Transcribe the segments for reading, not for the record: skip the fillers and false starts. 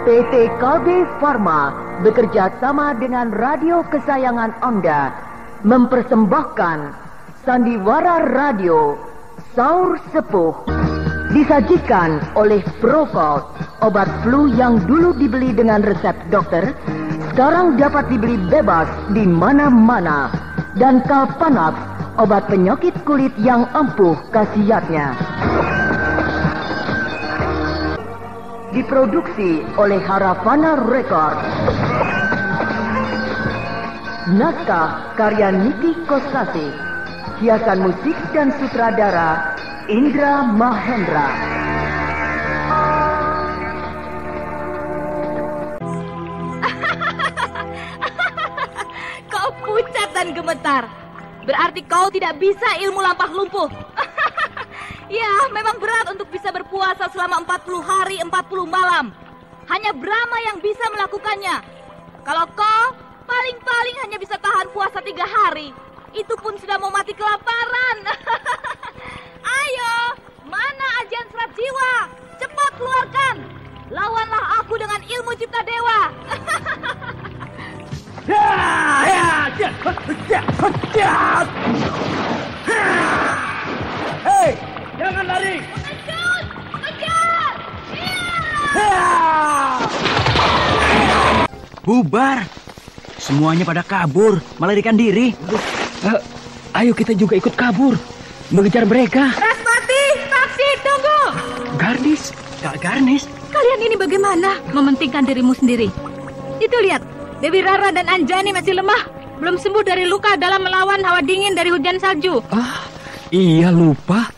PT KB Pharma bekerja sama dengan radio kesayangan Anda mempersembahkan Sandiwara Radio Saur Sepuh. Disajikan oleh Procold, obat flu yang dulu dibeli dengan resep dokter, sekarang dapat dibeli bebas di mana-mana. Dan Kalpanax, obat penyakit kulit yang ampuh khasiatnya. Diproduksi oleh Haravana Record. Naskah karya Niki Kosasi. Hiasan musik dan sutradara Indra Mahendra. Kau pucat dan gemetar. Berarti kau tidak bisa ilmu lampah lumpuh. Ya, memang berat untuk bisa berpuasa selama 40 hari 40 malam. Hanya Brahma yang bisa melakukannya. Kalau kau paling-paling hanya bisa tahan puasa 3 hari. Itu pun sudah mau mati kelaparan. Ayo, mana ajian serat jiwa? Cepat keluarkan. Lawanlah aku dengan ilmu cipta dewa. Hei, jangan lari. Pengecut, kejar. Bubar. Semuanya pada kabur, melarikan diri. Ayo kita juga ikut kabur, mengejar mereka. Raspati, taksi, tunggu. Garnis, Kak Garnis. Kalian ini bagaimana mementingkan dirimu sendiri? Itu lihat, Dewi Rara dan Anjani masih lemah. Belum sembuh dari luka dalam melawan hawa dingin dari hujan salju. Iya lupa.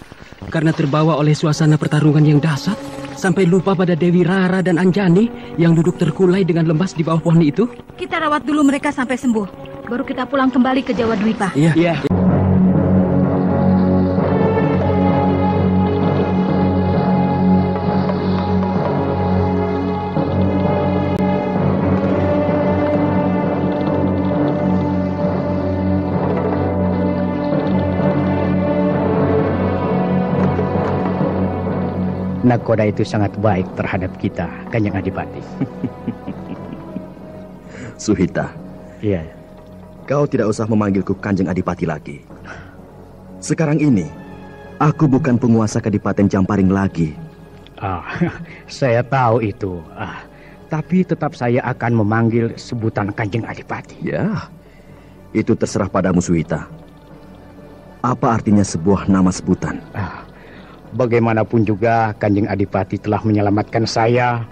Karena terbawa oleh suasana pertarungan yang dahsyat, sampai lupa pada Dewi Rara dan Anjani yang duduk terkulai dengan lemas di bawah pohon itu. Kita rawat dulu mereka sampai sembuh. Baru kita pulang kembali ke Jawa Dwipa. Iya. Nakoda itu sangat baik terhadap kita, Kanjeng Adipati. Suhita. Iya. Kau tidak usah memanggilku Kanjeng Adipati lagi. Sekarang ini, aku bukan penguasa Kadipaten Jamparing lagi. Saya tahu itu. Tapi tetap saya akan memanggil sebutan Kanjeng Adipati. Ya, itu terserah padamu, Suhita. Apa artinya sebuah nama sebutan? Bagaimanapun juga Kanjeng Adipati telah menyelamatkan saya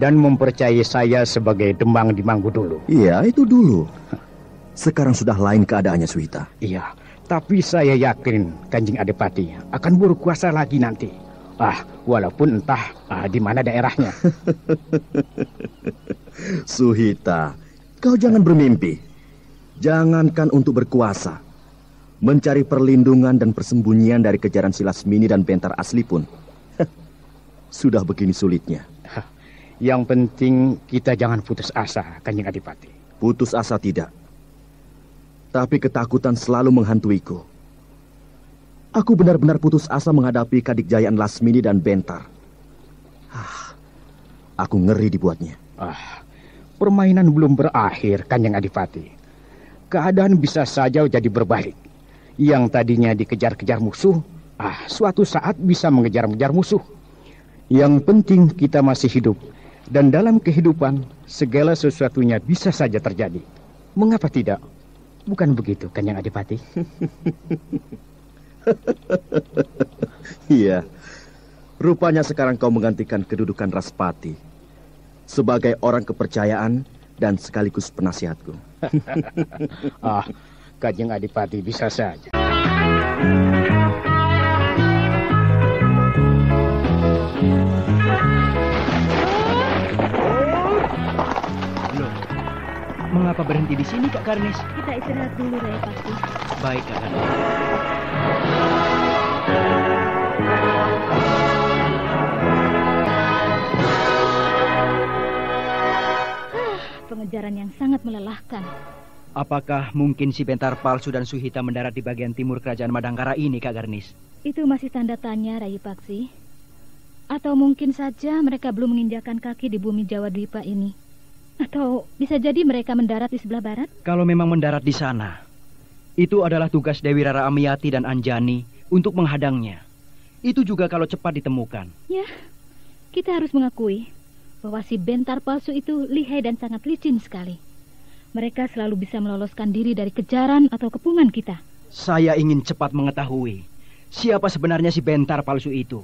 dan mempercayai saya sebagai Demang di Manggu dulu. Iya, itu dulu. Sekarang sudah lain keadaannya, Suhita. Iya, tapi saya yakin Kanjeng Adipati akan berkuasa lagi nanti. Walaupun entah di mana daerahnya. Suhita, kau jangan bermimpi. Jangankan untuk berkuasa. Mencari perlindungan dan persembunyian dari kejaran Silasmini dan Bentar asli pun sudah begini sulitnya. Yang penting kita jangan putus asa, Kanjeng Adipati. Putus asa tidak. Tapi ketakutan selalu menghantuiku. Aku benar-benar putus asa menghadapi Kadikjayaan Lasmini dan Bentar. Aku ngeri dibuatnya. Permainan belum berakhir, Kanjeng Adipati. Keadaan bisa saja jadi berbalik. Yang tadinya dikejar-kejar musuh, suatu saat bisa mengejar-ngejar musuh. Yang penting kita masih hidup. Dan dalam kehidupan, segala sesuatunya bisa saja terjadi. Mengapa tidak? Bukan begitu, Kanjeng Adipati? Iya. Rupanya sekarang kau menggantikan kedudukan Raspati sebagai orang kepercayaan dan sekaligus penasihatku. Kanjeng Adipati bisa saja. Loh, mengapa berhenti di sini, Kak Garnis? Kita istirahat dulu, Ray Pakti. Baik, Kak Garnis. Pengejaran yang sangat melelahkan. Apakah mungkin si Bentar palsu dan Suhita mendarat di bagian timur kerajaan Madangkara ini, Kak Garnis? Itu masih tanda tanya, Rai Paksi. Atau mungkin saja mereka belum menginjakan kaki di bumi Jawa Dwipa ini. Atau bisa jadi mereka mendarat di sebelah barat? Kalau memang mendarat di sana, itu adalah tugas Dewi Rara Amiati dan Anjani untuk menghadangnya. Itu juga kalau cepat ditemukan. Ya, kita harus mengakui bahwa si Bentar palsu itu lihai dan sangat licin sekali. Mereka selalu bisa meloloskan diri dari kejaran atau kepungan kita. Saya ingin cepat mengetahui siapa sebenarnya si Bentar palsu itu.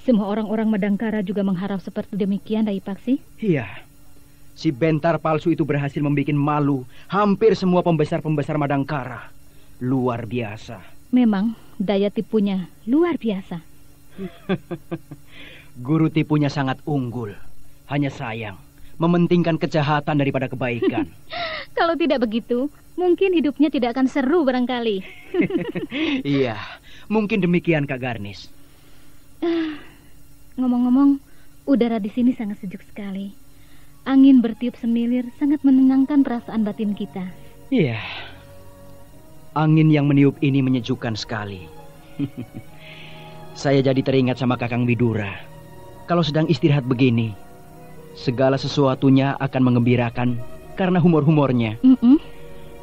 Semua orang-orang Madangkara juga mengharap seperti demikian, Rai Paksi. Iya, si Bentar palsu itu berhasil membuat malu hampir semua pembesar-pembesar Madangkara. Luar biasa. Memang daya tipunya luar biasa. Guru tipunya sangat unggul. Hanya sayang, mementingkan kejahatan daripada kebaikan. Kalau tidak begitu, mungkin hidupnya tidak akan seru barangkali. Iya, mungkin demikian Kak Garnis. Ngomong-ngomong, udara di sini sangat sejuk sekali. Angin bertiup semilir sangat menenangkan perasaan batin kita. Iya, angin yang meniup ini menyejukkan sekali. Saya jadi teringat sama Kakang Widura. Kalau sedang istirahat begini, segala sesuatunya akan mengembirakan karena humor-humornya.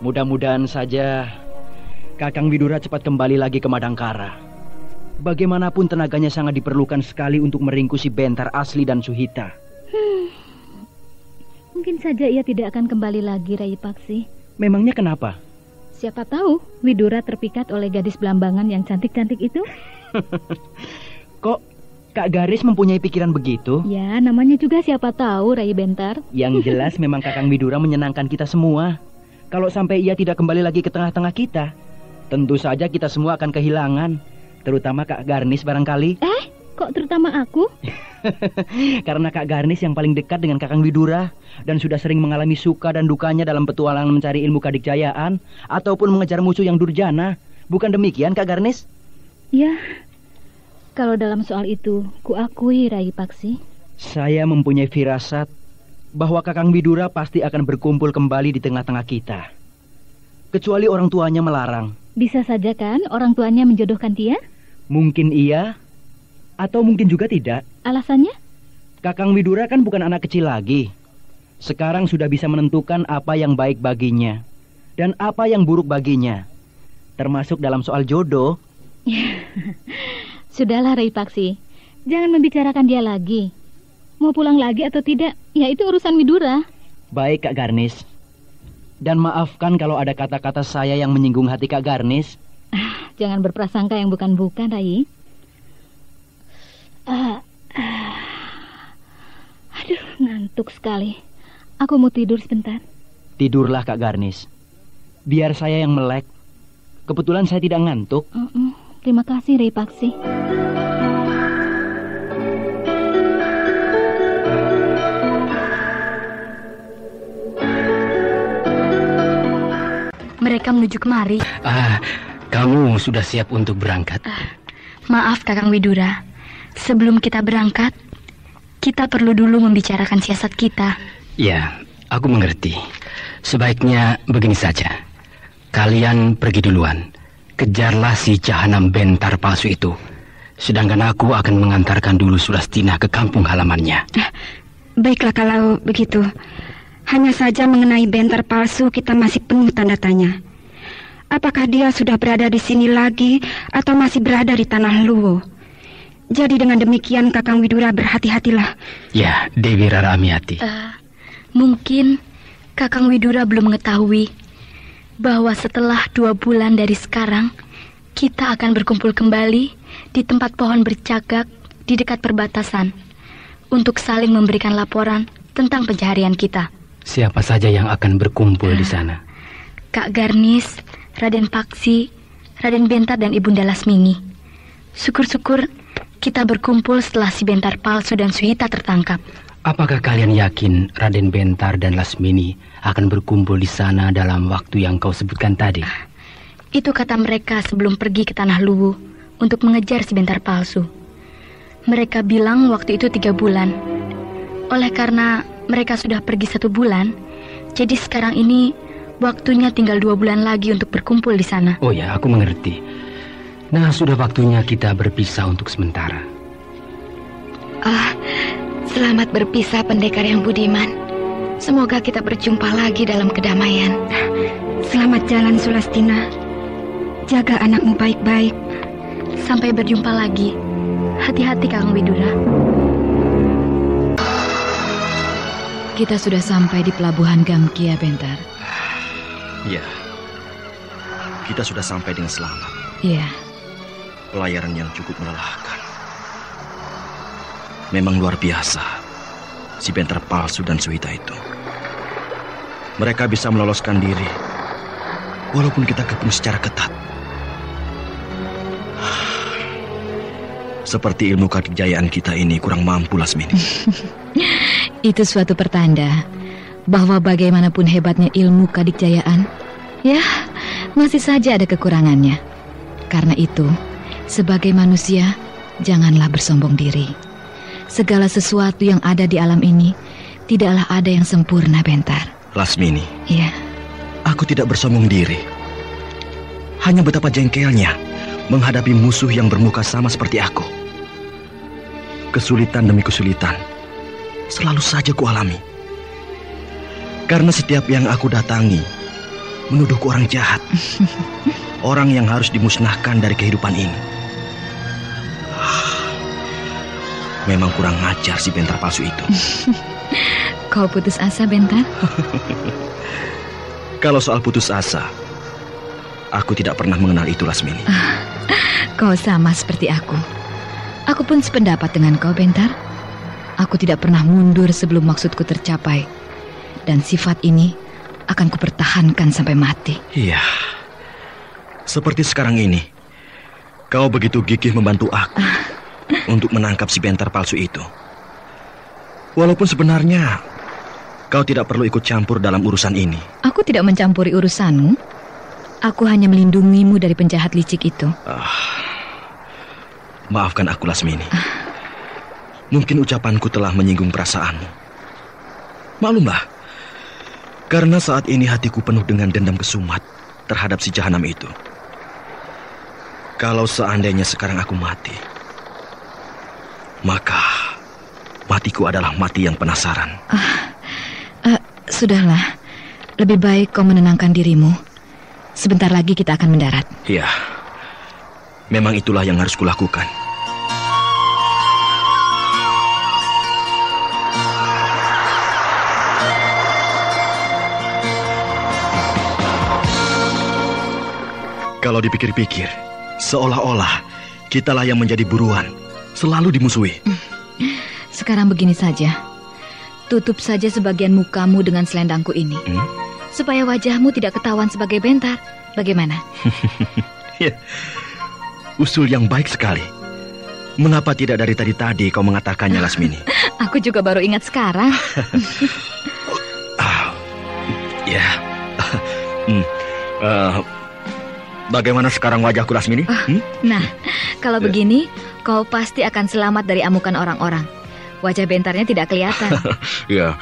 Mudah-mudahan saja Kakang Widura cepat kembali lagi ke Madangkara. Bagaimanapun tenaganya sangat diperlukan sekali untuk meringkus si Bentar Asli dan Suhita. Mungkin saja ia tidak akan kembali lagi, Rai Paksi. Memangnya kenapa? Siapa tahu Widura terpikat oleh gadis belambangan yang cantik-cantik itu. Kok Kak Garis mempunyai pikiran begitu? Ya, namanya juga siapa tahu, Rai Bentar. Yang jelas memang Kakang Widura menyenangkan kita semua. Kalau sampai ia tidak kembali lagi ke tengah-tengah kita, tentu saja kita semua akan kehilangan. Terutama Kak Garnis barangkali. Kok terutama aku? Karena Kak Garnis yang paling dekat dengan Kakang Widura dan sudah sering mengalami suka dan dukanya dalam petualangan mencari ilmu kadikjayaan ataupun mengejar musuh yang durjana. Bukan demikian Kak Garnis? Ya, kalau dalam soal itu kuakui, Rai Paksi. Saya mempunyai firasat bahwa Kakang Widura pasti akan berkumpul kembali di tengah-tengah kita. Kecuali orang tuanya melarang. Bisa saja kan orang tuanya menjodohkan dia? Mungkin iya, atau mungkin juga tidak. Alasannya? Kakang Widura kan bukan anak kecil lagi. Sekarang sudah bisa menentukan apa yang baik baginya dan apa yang buruk baginya, termasuk dalam soal jodoh. Sudahlah Rai Paksi, jangan membicarakan dia lagi. Mau pulang lagi atau tidak, ya itu urusan Widura. Baik Kak Garnis. Dan maafkan kalau ada kata-kata saya yang menyinggung hati Kak Garnis. Jangan berprasangka yang bukan-bukan, Rai. Aduh, ngantuk sekali. Aku mau tidur sebentar. Tidurlah Kak Garnis. Biar saya yang melek. Kebetulan saya tidak ngantuk. Terima kasih, Rai Paksi. Mereka menuju kemari. Kamu sudah siap untuk berangkat? Maaf Kakang Widura, sebelum kita berangkat, kita perlu dulu membicarakan siasat kita. Ya, aku mengerti. Sebaiknya begini saja. Kalian pergi duluan. Kejarlah si jahanam Bentar palsu itu. Sedangkan aku akan mengantarkan dulu Sulastina ke kampung halamannya. Baiklah kalau begitu. Hanya saja mengenai Bentar palsu kita masih penuh tanda tanya. Apakah dia sudah berada di sini lagi atau masih berada di Tanah Luwo? Jadi dengan demikian Kakang Widura berhati-hatilah. Ya, Dewi Rara Amiati. Mungkin Kakang Widura belum mengetahui bahwa setelah 2 bulan dari sekarang kita akan berkumpul kembali di tempat pohon bercagak di dekat perbatasan untuk saling memberikan laporan tentang pencaharian kita. Siapa saja yang akan berkumpul di sana? Kak Garnis, Raden Paksi, Raden Bentar dan Ibunda Lasmini. Syukur-syukur kita berkumpul setelah si Bentar palsu dan Suhita tertangkap. Apakah kalian yakin Raden Bentar dan Lasmini akan berkumpul di sana dalam waktu yang kau sebutkan tadi? Itu kata mereka sebelum pergi ke Tanah Luwu untuk mengejar si Bentar palsu. Mereka bilang waktu itu 3 bulan. Oleh karena mereka sudah pergi 1 bulan, jadi sekarang ini waktunya tinggal 2 bulan lagi untuk berkumpul di sana. Oh ya, aku mengerti. Nah, sudah waktunya kita berpisah untuk sementara. Selamat berpisah pendekar yang budiman. Semoga kita berjumpa lagi dalam kedamaian. Selamat jalan Sulastina. Jaga anakmu baik-baik. Sampai berjumpa lagi. Hati-hati Kakang Widura. Kita sudah sampai di pelabuhan Gamkia, Bentar. Ya, kita sudah sampai dengan selamat. Iya. Pelayaran yang cukup melelahkan. Memang luar biasa, si Bentar palsu dan Suhita itu. Mereka bisa meloloskan diri, walaupun kita kepung secara ketat. Seperti ilmu kadikjayaan kita ini kurang mampu, Lasmini. Itu suatu pertanda bahwa bagaimanapun hebatnya ilmu kadikjayaan, ya masih saja ada kekurangannya. Karena itu, sebagai manusia, janganlah bersombong diri. Segala sesuatu yang ada di alam ini tidaklah ada yang sempurna, Bentar. Lasmini. Iya. Aku tidak bersombong diri. Hanya betapa jengkelnya menghadapi musuh yang bermuka sama seperti aku. Kesulitan demi kesulitan selalu saja kualami. Karena setiap yang aku datangi menuduhku orang jahat. Orang yang harus dimusnahkan dari kehidupan ini. Memang kurang ajar si Bentar palsu itu. Kau putus asa, Bentar? Kalau soal putus asa, aku tidak pernah mengenal itu, Lasmini. Kau sama seperti aku. Aku pun sependapat dengan kau, Bentar. Aku tidak pernah mundur sebelum maksudku tercapai. Dan sifat ini akan kupertahankan sampai mati. Iya. Seperti sekarang ini, kau begitu gigih membantu aku untuk menangkap si Bentar palsu itu. Walaupun sebenarnya kau tidak perlu ikut campur dalam urusan ini. Aku tidak mencampuri urusanmu. Aku hanya melindungimu dari penjahat licik itu. Maafkan aku, Lasmini. Mungkin ucapanku telah menyinggung perasaanmu. Maklumlah, karena saat ini hatiku penuh dengan dendam kesumat terhadap si jahanam itu. Kalau seandainya sekarang aku mati, maka matiku adalah mati yang penasaran. Sudahlah, lebih baik kau menenangkan dirimu. Sebentar lagi kita akan mendarat. Iya, memang itulah yang harus kulakukan. Kalau dipikir-pikir, seolah-olah kitalah yang menjadi buruan, selalu dimusuhi. Sekarang begini saja. Tutup saja sebagian mukamu dengan selendangku ini. Supaya wajahmu tidak ketahuan sebagai Bentar. Bagaimana? Ya, usul yang baik sekali. Mengapa tidak dari tadi kau mengatakannya, Lasmini? Aku juga baru ingat sekarang. Ya. Bagaimana sekarang wajahku, Lasmini? Nah, kalau begini, kau pasti akan selamat dari amukan orang-orang. Wajah Bentarnya tidak kelihatan. Ya,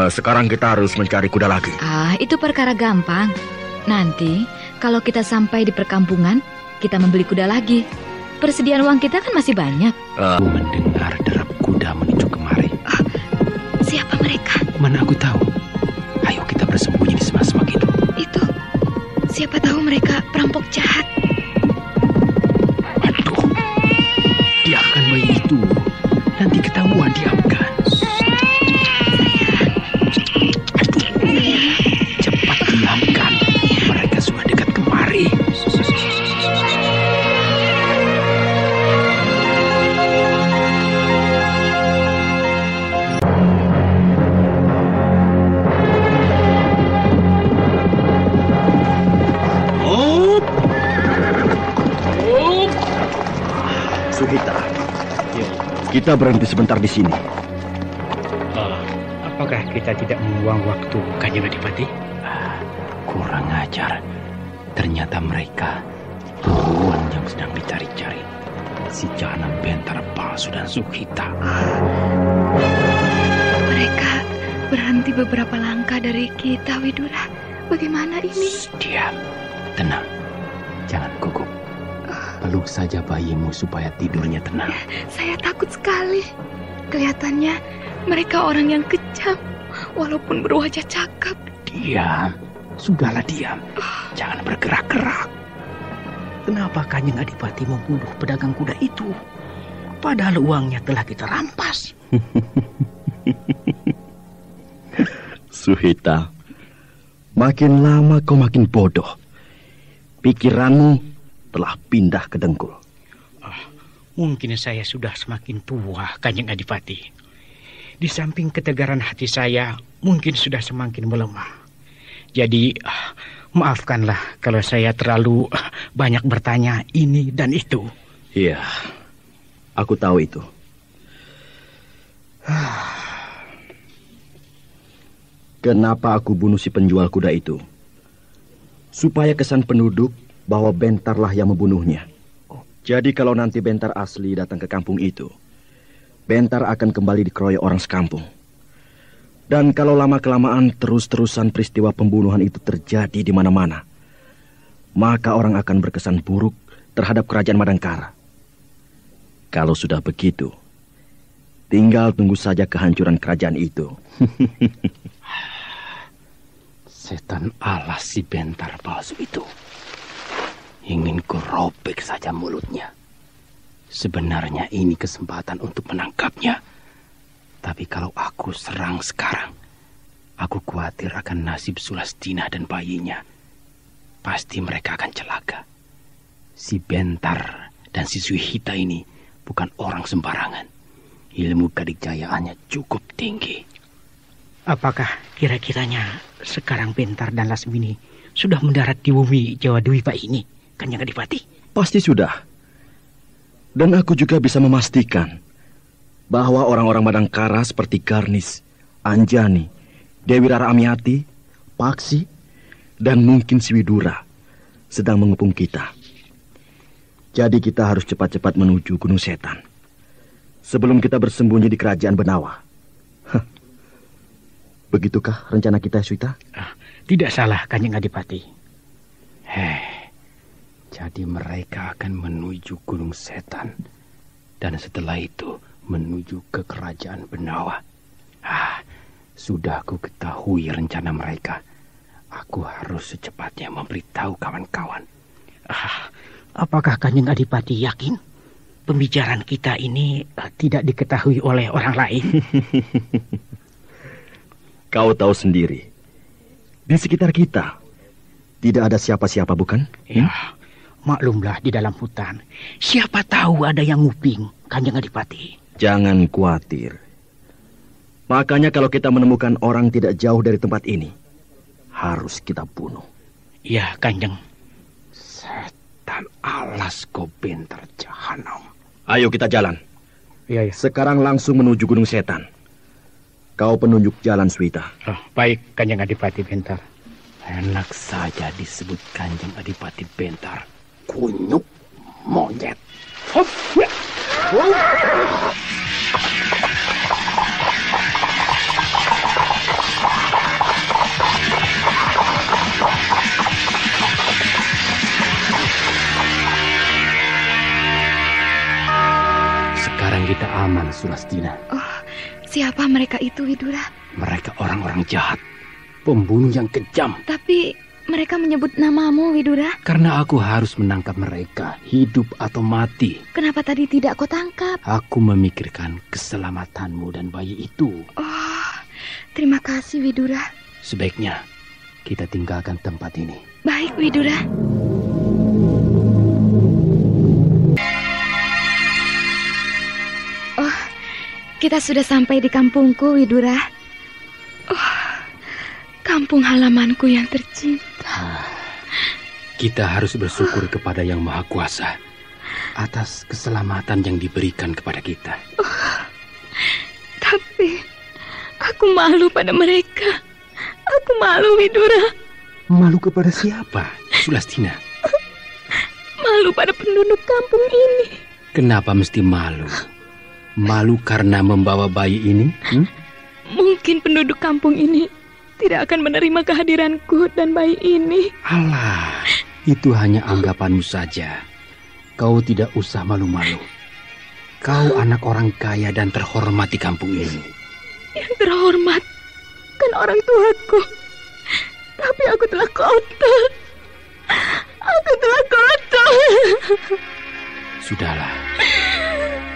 sekarang kita harus mencari kuda lagi. Itu perkara gampang. Nanti, kalau kita sampai di perkampungan, kita membeli kuda lagi. Persediaan uang kita kan masih banyak. Mendengar derap kuda menuju kemari. Siapa mereka? Mana aku tahu. Ayo kita bersembunyi di semak-semak itu. Itu, siapa tahu mereka perampok jahat. Aduh, diamkan bayi itu. Nanti ketahuan diamkan. Cepat diamkan. Mereka sudah dekat kemari. Suhita, kita berhenti sebentar di sini. Apakah kita tidak membuang waktu, Kanjeng Adipati? Kurang ajar. Ternyata mereka buruan yang sedang dicari-cari. Si jahanam Bentar palsu dan Suhita. Mereka berhenti beberapa langkah dari kita, Widura. Bagaimana ini? Diam, tenang. Jangan gugup. Peluk saja bayimu supaya tidurnya tenang. Saya takut sekali. Kelihatannya mereka orang yang kejam, walaupun berwajah cakap. Diam, sudahlah diam. Jangan bergerak-gerak. Kenapa Kanjeng Adipati membunuh pedagang kuda itu? Padahal uangnya telah kita rampas. Suhita, makin lama kau makin bodoh. Pikiranmu telah pindah ke Dengkul. Mungkin saya sudah semakin tua, Kanjeng Adipati. Di samping ketegaran hati saya mungkin sudah semakin melemah. Jadi maafkanlah kalau saya terlalu banyak bertanya ini dan itu. Iya, aku tahu itu. Kenapa aku bunuh si penjual kuda itu? Supaya kesan penduduk bahwa Bentarlah yang membunuhnya. Jadi kalau nanti Bentar asli datang ke kampung itu, Bentar akan kembali dikeroyok orang sekampung. Dan kalau lama-kelamaan terus-terusan peristiwa pembunuhan itu terjadi di mana-mana, maka orang akan berkesan buruk terhadap kerajaan Madangkara. Kalau sudah begitu, tinggal tunggu saja kehancuran kerajaan itu. Setan alas si Bentar palsu itu. Ingin ku robek saja mulutnya. Sebenarnya ini kesempatan untuk menangkapnya. Tapi kalau aku serang sekarang, aku khawatir akan nasib Sulastina dan bayinya. Pasti mereka akan celaka. Si Bentar dan si Suhita ini bukan orang sembarangan. Ilmu kadikjayaannya cukup tinggi. Apakah kira-kiranya sekarang Bentar dan Lasmini sudah mendarat di bumi Jawa Dwipa ini, Kanjeng Adipati? Pasti sudah. Dan aku juga bisa memastikan bahwa orang-orang Madangkara seperti Garnis, Anjani, Dewi Rara Amiati, Paksi, dan mungkin si Widura sedang mengepung kita. Jadi kita harus cepat-cepat menuju Gunung Setan sebelum kita bersembunyi di kerajaan Benawa. Begitukah rencana kita, Suhita? Tidak salah, Kanjeng Adipati. Jadi mereka akan menuju Gunung Setan dan setelah itu menuju ke kerajaan Benawa. Sudah aku ketahui rencana mereka. Aku harus secepatnya memberitahu kawan-kawan. Apakah Kanjeng Adipati yakin pembicaraan kita ini tidak diketahui oleh orang lain? Kau tahu sendiri, di sekitar kita tidak ada siapa-siapa, bukan? Ya, maklumlah di dalam hutan. Siapa tahu ada yang nguping, Kanjeng Adipati. Jangan khawatir. Makanya kalau kita menemukan orang tidak jauh dari tempat ini, harus kita bunuh. Iya, Kanjeng. Setan alas kau Bentar jahanam. Ayo kita jalan. Iya. Sekarang langsung menuju Gunung Setan. Kau penunjuk jalan, Suhita. Baik, Kanjeng Adipati Bentar. Enak saja disebut Kanjeng Adipati Bentar. Kunyuk monyet. Sekarang kita aman, Sulastina. Siapa mereka itu, Widura? Mereka orang-orang jahat, pembunuh yang kejam. Tapi mereka menyebut namamu, Widura. Karena aku harus menangkap mereka, hidup atau mati. Kenapa tadi tidak kau tangkap? Aku memikirkan keselamatanmu dan bayi itu. Terima kasih, Widura. Sebaiknya kita tinggalkan tempat ini. Baik, Widura. Kita sudah sampai di kampungku, Widura. Kampung halamanku yang tercinta. Kita harus bersyukur kepada Yang Maha Kuasa atas keselamatan yang diberikan kepada kita. Tapi aku malu pada mereka. Aku malu, Widura. Malu kepada siapa, Sulastina? Malu pada penduduk kampung ini. Kenapa mesti malu? Malu karena membawa bayi ini? Mungkin penduduk kampung ini tidak akan menerima kehadiranku dan bayi ini. Alah, itu hanya anggapanmu saja. Kau tidak usah malu-malu. Kau anak orang kaya dan terhormat di kampung ini. Yang terhormat kan orang tuaku. Tapi aku telah kotor. Aku telah kotor. Sudahlah.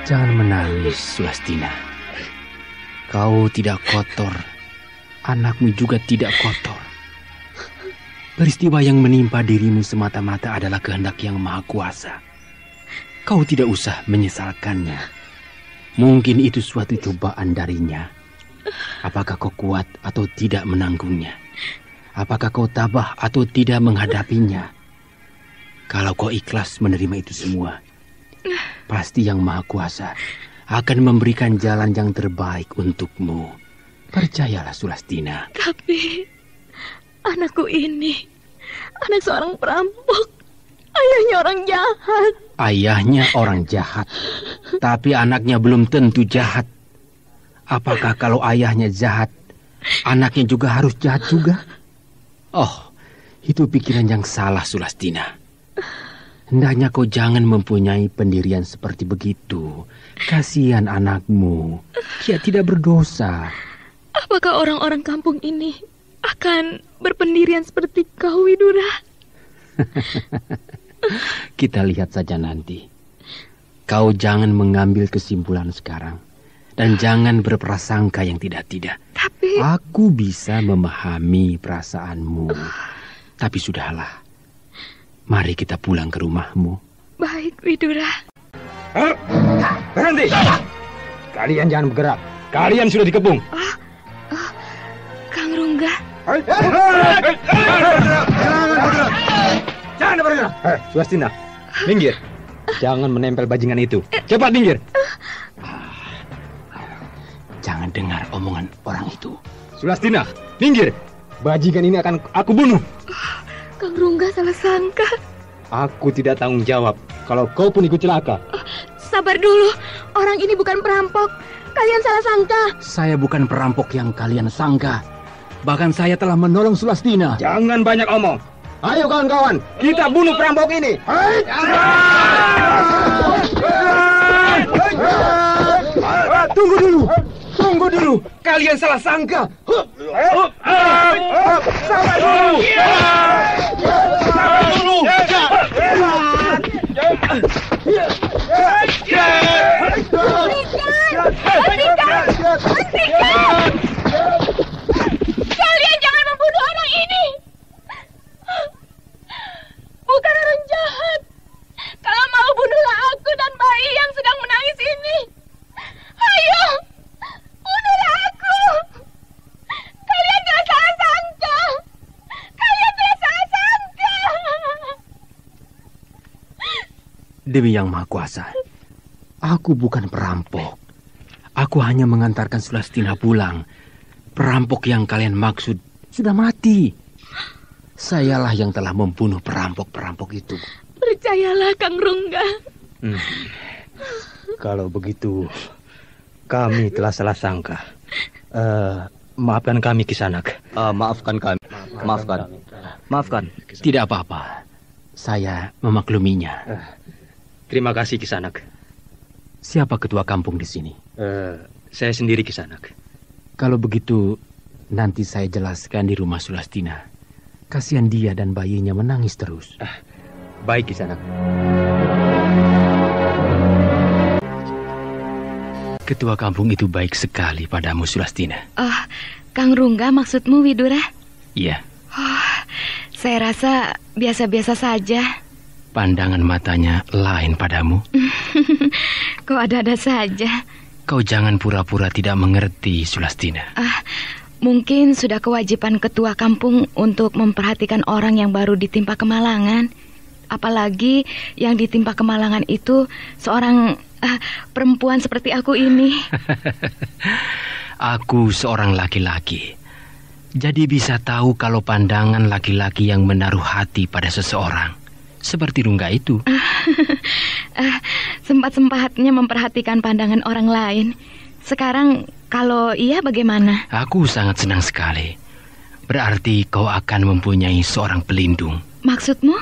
Jangan menangis, Sulastina. Kau tidak kotor. Anakmu juga tidak kotor. Peristiwa yang menimpa dirimu semata-mata adalah kehendak Yang Maha Kuasa. Kau tidak usah menyesalkannya. Mungkin itu suatu cobaan darinya. Apakah kau kuat atau tidak menanggungnya? Apakah kau tabah atau tidak menghadapinya? Kalau kau ikhlas menerima itu semua, pasti Yang Maha Kuasa akan memberikan jalan yang terbaik untukmu. Percayalah, Sulastina. Tapi anakku ini anak seorang perampok. Ayahnya orang jahat. Ayahnya orang jahat, tapi anaknya belum tentu jahat. Apakah kalau ayahnya jahat, anaknya juga harus jahat juga? Oh, itu pikiran yang salah, Sulastina. Hendaknya kau jangan mempunyai pendirian seperti begitu. Kasihan anakmu, dia tidak berdosa. Apakah orang-orang kampung ini akan berpendirian seperti kau, Widura? Kita lihat saja nanti. Kau jangan mengambil kesimpulan sekarang. Dan jangan berprasangka yang tidak-tidak. Tapi aku bisa memahami perasaanmu. Tapi sudahlah. Mari kita pulang ke rumahmu. Baik, Widura. Berhenti! Kalian jangan bergerak. Kalian sudah dikepung. Kang Rungga. Jangan bergerak. Sulastina, minggir. Jangan menempel bajingan itu. Cepat minggir. Jangan dengar omongan orang itu. Sulastina, minggir. Bajingan ini akan aku bunuh. Kang Rungga salah sangka. Aku tidak tanggung jawab kalau kau pun ikut celaka. Sabar dulu. Orang ini bukan perampok. Kalian salah sangka. Saya bukan perampok yang kalian sangka. Bahkan saya telah menolong Sulastina. Jangan banyak omong. Ayo kawan-kawan, kita bunuh perampok ini. Tunggu dulu. Kalian salah sangka. Sabar dulu. Hentikan! Kalian jangan membunuh anak ini. Bukan orang jahat. Kalau mau bunuhlah aku dan bayi yang sedang menangis ini. Ayo, bunuhlah aku. Kalian telah salah sangka. Demi Yang Maha Kuasa, aku bukan perampok. Aku hanya mengantarkan Sulastina pulang. Perampok yang kalian maksud sudah mati. Sayalah yang telah membunuh perampok-perampok itu. Percayalah, Kang Rungga. Kalau begitu, kami telah salah sangka. Maafkan kami, Kisanak. Maafkan kami. Maafkan. Tidak apa-apa. Saya memakluminya. Terima kasih, Kisanak. Siapa ketua kampung di sini? Saya sendiri, Kisanak. Kalau begitu, nanti saya jelaskan di rumah Sulastina. Kasihan dia dan bayinya menangis terus. Baik, Kisanak. Ketua kampung itu baik sekali padamu, Sulastina. Oh, Kang Rungga maksudmu, Widura? Iya. Oh, saya rasa biasa-biasa saja. Pandangan matanya lain padamu. Kok ada-ada saja. Kau jangan pura-pura tidak mengerti, Sulastina. Mungkin sudah kewajiban ketua kampung untuk memperhatikan orang yang baru ditimpa kemalangan. Apalagi yang ditimpa kemalangan itu seorang perempuan seperti aku ini. Aku seorang laki-laki. Jadi bisa tahu kalau pandangan laki-laki yang menaruh hati pada seseorang. Seperti Rungga itu. Sempat-sempatnya memperhatikan pandangan orang lain. Sekarang kalau iya bagaimana? Aku sangat senang sekali. Berarti kau akan mempunyai seorang pelindung. Maksudmu?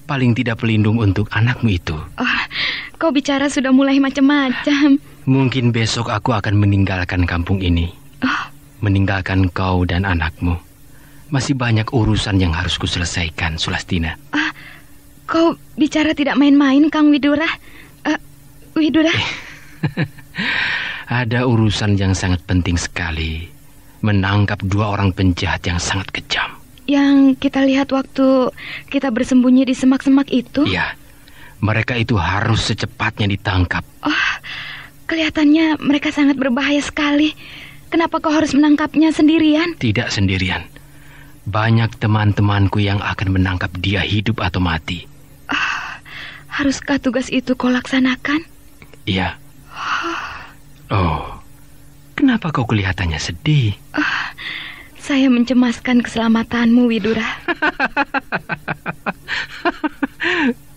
Paling tidak pelindung untuk anakmu itu. kau bicara sudah mulai macam-macam. Mungkin besok aku akan meninggalkan kampung ini. Meninggalkan kau dan anakmu. Masih banyak urusan yang harus kuselesaikan, Sulastina. Kau bicara tidak main-main, Kang Widura. Widura. Ada urusan yang sangat penting sekali. Menangkap 2 orang penjahat yang sangat kejam. Yang kita lihat waktu kita bersembunyi di semak-semak itu? Iya. Mereka itu harus secepatnya ditangkap. Kelihatannya mereka sangat berbahaya sekali. Kenapa kau harus menangkapnya sendirian? Tidak sendirian. Banyak teman-temanku yang akan menangkap dia hidup atau mati. Haruskah tugas itu kau laksanakan? Iya. Oh, kenapa kau kelihatannya sedih? Saya mencemaskan keselamatanmu, Widura.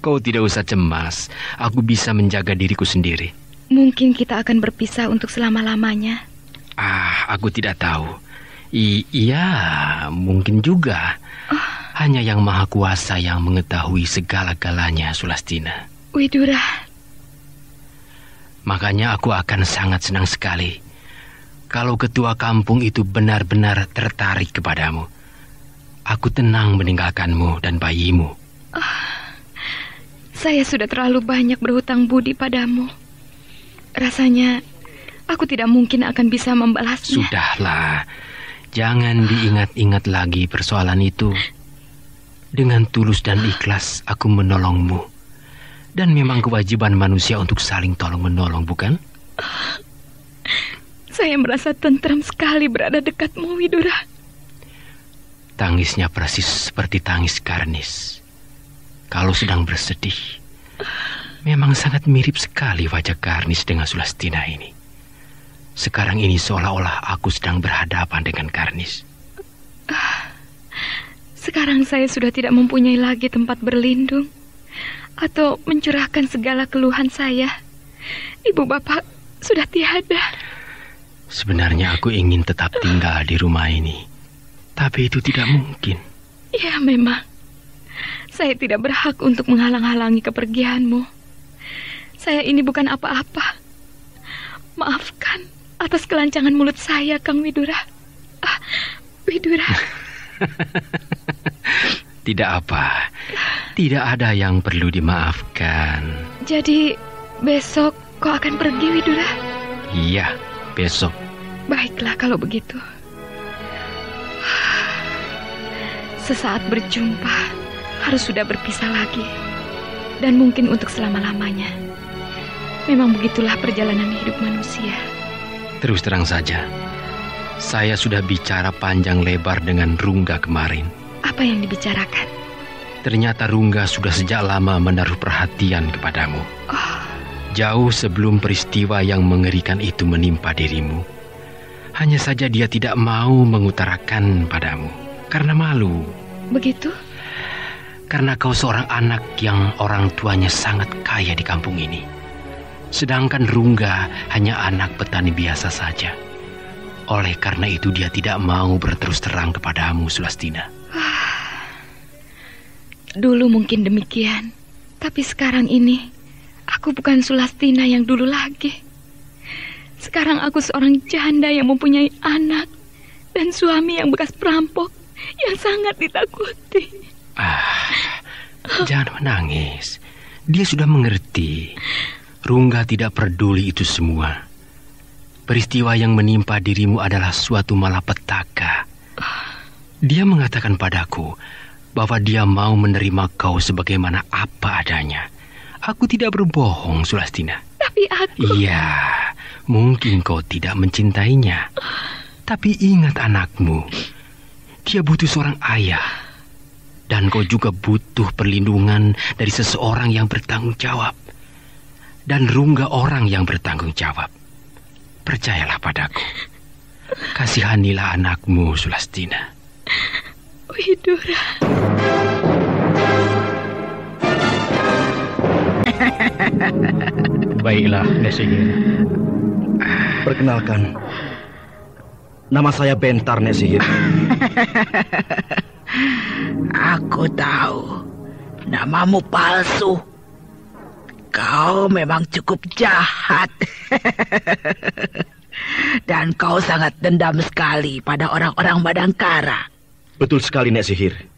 Kau tidak usah cemas. Aku bisa menjaga diriku sendiri. Mungkin kita akan berpisah untuk selama-lamanya. Aku tidak tahu. Iya, mungkin juga. Hanya Yang Maha Kuasa yang mengetahui segala-galanya, Sulastina. Widura. Makanya aku akan sangat senang sekali kalau ketua kampung itu benar-benar tertarik kepadamu. Aku tenang meninggalkanmu dan bayimu. Saya sudah terlalu banyak berhutang budi padamu. Rasanya aku tidak mungkin akan bisa membalasnya. Sudahlah. Jangan diingat-ingat lagi persoalan itu. Dengan tulus dan ikhlas aku menolongmu. Dan memang kewajiban manusia untuk saling tolong-menolong, bukan? Saya merasa tentram sekali berada dekatmu, Widura. Tangisnya persis seperti tangis Karnis. Kalau sedang bersedih, memang sangat mirip sekali wajah Karnis dengan Sulastina ini. Sekarang ini seolah-olah aku sedang berhadapan dengan Karnis. Sekarang saya sudah tidak mempunyai lagi tempat berlindung atau mencurahkan segala keluhan saya. Ibu bapak sudah tiada. Sebenarnya aku ingin tetap tinggal di rumah ini, tapi itu tidak mungkin. Ya memang. Saya tidak berhak untuk menghalang-halangi kepergianmu. Saya ini bukan apa-apa. Maafkan atas kelancangan mulut saya, Kang Widura. Widura. Tidak apa. Tidak ada yang perlu dimaafkan. Jadi besok kau akan pergi, Widura? Iya, besok. Baiklah kalau begitu. Sesaat berjumpa, harus sudah berpisah lagi. Dan mungkin untuk selama-lamanya. Memang begitulah perjalanan hidup manusia. Terus terang saja, saya sudah bicara panjang lebar dengan Rungga kemarin. Apa yang dibicarakan? Ternyata Rungga sudah sejak lama menaruh perhatian kepadamu. Jauh sebelum peristiwa yang mengerikan itu menimpa dirimu. Hanya saja dia tidak mau mengutarakan padamu karena malu. Begitu? Karena kau seorang anak yang orang tuanya sangat kaya di kampung ini. Sedangkan Rungga hanya anak petani biasa saja. Oleh karena itu dia tidak mau berterus terang kepadamu, Sulastina. Dulu mungkin demikian. Tapi sekarang ini aku bukan Sulastina yang dulu lagi. Sekarang aku seorang janda yang mempunyai anak dan suami yang bekas perampok yang sangat ditakuti. Jangan menangis. Dia sudah mengerti. Rungga tidak peduli itu semua. Peristiwa yang menimpa dirimu adalah suatu malapetaka. Dia mengatakan padaku bahwa dia mau menerima kau sebagaimana apa adanya. Aku tidak berbohong, Sulastina. Tapi aku... Iya, mungkin kau tidak mencintainya. Tapi ingat anakmu. Dia butuh seorang ayah. Dan kau juga butuh perlindungan dari seseorang yang bertanggung jawab. Dan Rungga orang yang bertanggung jawab. Percayalah padaku. Kasihanilah anakmu, Sulastina. Widura. Baiklah, Nek Sihir. Perkenalkan, nama saya Bentar, Nek Sihir. Aku tahu namamu palsu. Kau memang cukup jahat. Dan kau sangat dendam sekali pada orang-orang Madangkara. Betul sekali, Nek Sihir.